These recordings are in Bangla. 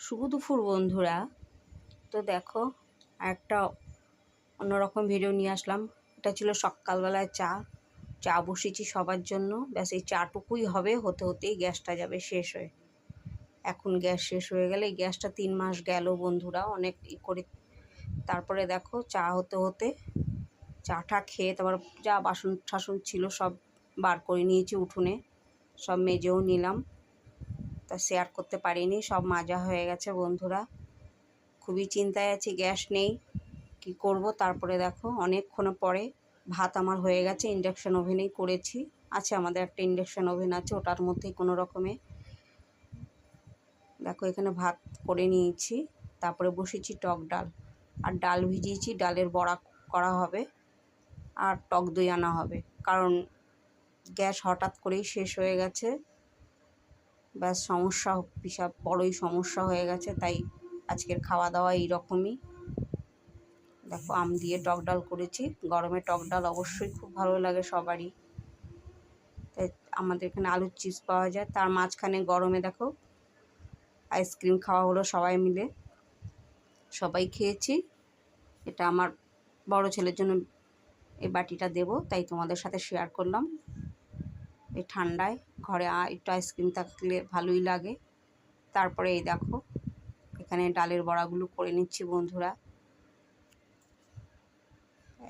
শুভ দুপুর বন্ধুরা। তো দেখো, একটা অন্যরকম ভিডিও নিয়ে আসলাম। এটা ছিল সকালবেলায় চা বসিয়েছি সবার জন্য। ব্যাস এই চাটুকুই হবে, হতে হতেই গ্যাসটা যাবে শেষ হয়ে। এখন গ্যাস শেষ হয়ে গেলে, এই গ্যাসটা 3 মাস গেল বন্ধুরা, অনেক করে। তারপরে দেখো চা হতে হতে চাটা খেয়ে তারপর যা বাসন টাসন ছিল সব বার করে নিয়েছি উঠোনে, সব মেজেও নিলাম। তা শেয়ার করতে পারিনি, সব মাজা হয়ে গেছে বন্ধুরা। খুবই চিন্তায় আছি, গ্যাস নেই, কি করব। তারপরে দেখো অনেকক্ষণ পরে ভাত আমার হয়ে গেছে, ইন্ডাকশান ওভেনেই করেছি। আমাদের একটা ইন্ডাকশান ওভেন আছে, ওটার মধ্যেই কোনো রকমে দেখো এখানে ভাত করে নিয়েছি। তারপরে বসেছি টক ডাল, আর ডাল ভিজিয়েছি, ডালের বড়া করা হবে, আর টক দই আনা হবে। কারণ গ্যাস হঠাৎ করেই শেষ হয়ে গেছে, ব্যাস সমস্যা, বিশাল বড়ই সমস্যা হয়ে গেছে। তাই আজকের খাওয়া দাওয়া এইরকমই। দেখো আম দিয়ে টক ডাল করেছি। গরমে টক ডাল অবশ্যই খুব ভালো লাগে সবারই। তাই আমাদের এখানে আলুর চিপস পাওয়া যায়, তার মাঝখানে গরমে দেখো আইসক্রিম খাওয়া হলো সবাই মিলে, সবাই খেয়েছি। এটা আমার বড় ছেলের জন্য এই বাটিটা দেব, তাই তোমাদের সাথে শেয়ার করলাম। এই ঠান্ডায় ঘরে একটু আইসক্রিম থাকলে ভালোই লাগে। তারপরে এই দেখো এখানে ডালের বড়াগুলো করে নিচ্ছি বন্ধুরা।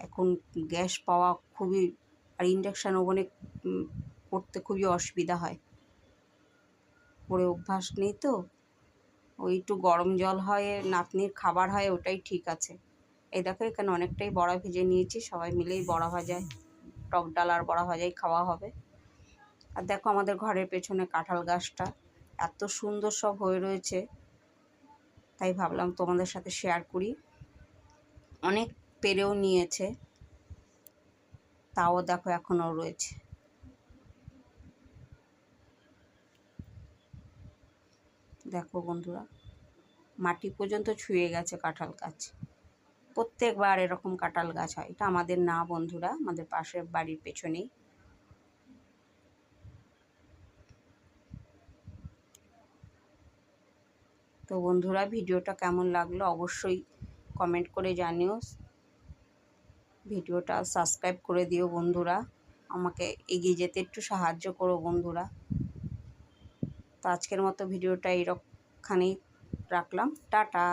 এখন গ্যাস পাওয়া খুবই, আর ইন্ডাকশান ওভেনে করতে খুবই অসুবিধা হয়, করে অভ্যাস নেই তো। ওই একটু গরম জল হয়, নাতনির খাবার হয়, ওটাই ঠিক আছে। এই দেখো এখানে অনেকটাই বড়া ভেজে নিয়েছি, সবাই মিলেই বড়া ভাজায়, টক ডাল আর বড়া ভাজাই খাওয়া হবে। আর দেখো আমাদের ঘরের পেছনে কাঁঠাল গাছটা এত সুন্দর সব হয়ে রয়েছে, তাই ভাবলাম তোমাদের সাথে শেয়ার করি। অনেক পেরেও নিয়েছে, তাও দেখো এখনও রয়েছে। দেখো বন্ধুরা, মাটি পর্যন্ত ছুঁয়ে গেছে কাঁঠাল গাছ। প্রত্যেকবার এরকম কাঁঠাল গাছ হয়, এটা আমাদের না বন্ধুরা, আমাদের পাশের বাড়ির পেছনেই। তো বন্ধুরা, ভিডিওটা কেমন লাগলো অবশ্যই কমেন্ট করে জানিও। ভিডিওটা সাবস্ক্রাইব করে দিও বন্ধুরা, আমাকে এগিয়ে যেতে একটু সাহায্য করো বন্ধুরা। তো আজকের মতো ভিডিওটা এইখানেই রাখলাম, টাটা।